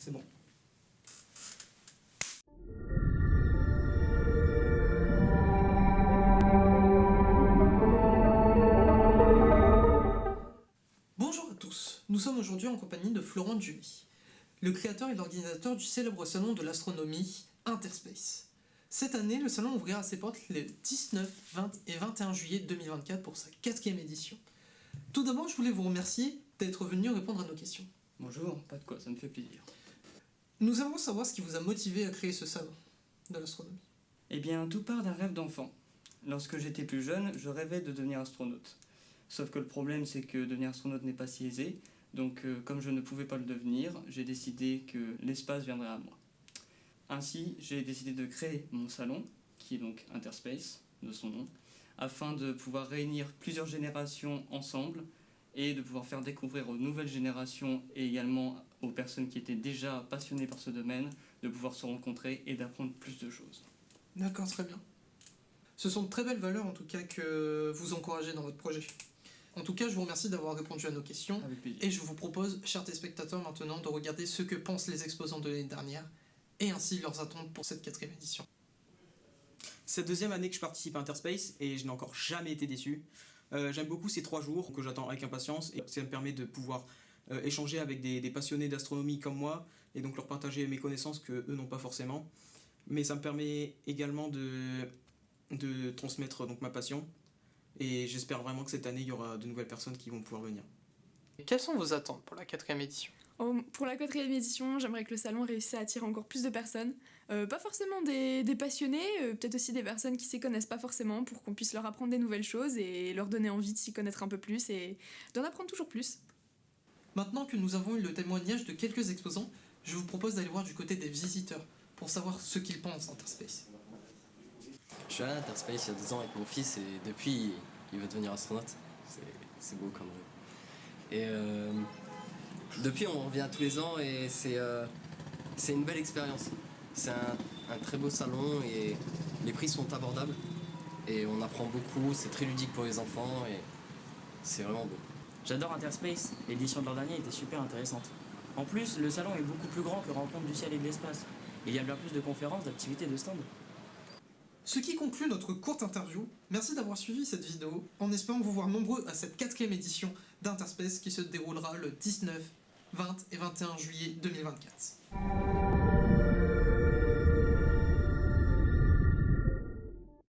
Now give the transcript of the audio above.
C'est bon. Bonjour à tous, nous sommes aujourd'hui en compagnie de Florent Julie, le créateur et l'organisateur du célèbre salon de l'astronomie Interspace. Cette année, le salon ouvrira ses portes les 19, 20 et 21 juillet 2024 pour sa 4e édition. Tout d'abord, je voulais vous remercier d'être venu répondre à nos questions. Bonjour, pas de quoi, ça me fait plaisir. Nous aimerions savoir ce qui vous a motivé à créer ce salon de l'astronomie. Eh bien, tout part d'un rêve d'enfant. Lorsque j'étais plus jeune, je rêvais de devenir astronaute. Sauf que le problème, c'est que devenir astronaute n'est pas si aisé, donc comme je ne pouvais pas le devenir, j'ai décidé que l'espace viendrait à moi. Ainsi, j'ai décidé de créer mon salon, qui est donc Interspace, de son nom, afin de pouvoir réunir plusieurs générations ensemble et de pouvoir faire découvrir aux nouvelles générations et également aux personnes qui étaient déjà passionnées par ce domaine, de pouvoir se rencontrer et d'apprendre plus de choses. D'accord, très bien. Ce sont de très belles valeurs en tout cas que vous encouragez dans votre projet. En tout cas, je vous remercie d'avoir répondu à nos questions Avec plaisir. et je vous propose, chers téléspectateurs, maintenant de regarder ce que pensent les exposants de l'année dernière et ainsi leurs attentes pour cette 4e édition. C'est la 2e année que je participe à Interspace et je n'ai encore jamais été déçu. J'aime beaucoup ces 3 jours que j'attends avec impatience et ça me permet de pouvoir échanger avec des passionnés d'astronomie comme moi et donc leur partager mes connaissances que eux n'ont pas forcément. Mais ça me permet également de transmettre donc ma passion et j'espère vraiment que cette année il y aura de nouvelles personnes qui vont pouvoir venir. Quelles sont vos attentes pour la 4e édition ? Pour la 4e édition, j'aimerais que le salon réussisse à attirer encore plus de personnes. Pas forcément des passionnés, peut-être aussi des personnes qui s'y connaissent pas forcément pour qu'on puisse leur apprendre des nouvelles choses et leur donner envie de s'y connaître un peu plus et d'en apprendre toujours plus. Maintenant que nous avons eu le témoignage de quelques exposants, je vous propose d'aller voir du côté des visiteurs pour savoir ce qu'ils pensent d'Interspace. Je suis allé à Interspace il y a 2 ans avec mon fils et depuis il veut devenir astronaute. C'est beau comme jeu. Et depuis on revient tous les ans et c'est une belle expérience. C'est un très beau salon et les prix sont abordables et on apprend beaucoup, c'est très ludique pour les enfants et c'est vraiment beau. J'adore Interspace, l'édition de l'an dernier était super intéressante. En plus, le salon est beaucoup plus grand que Rencontre du ciel et de l'espace. Il y a bien plus de conférences, d'activités, de stands. Ce qui conclut notre courte interview. Merci d'avoir suivi cette vidéo, en espérant vous voir nombreux à cette 4e édition d'Interspace qui se déroulera le 19, 20 et 21 juillet 2024.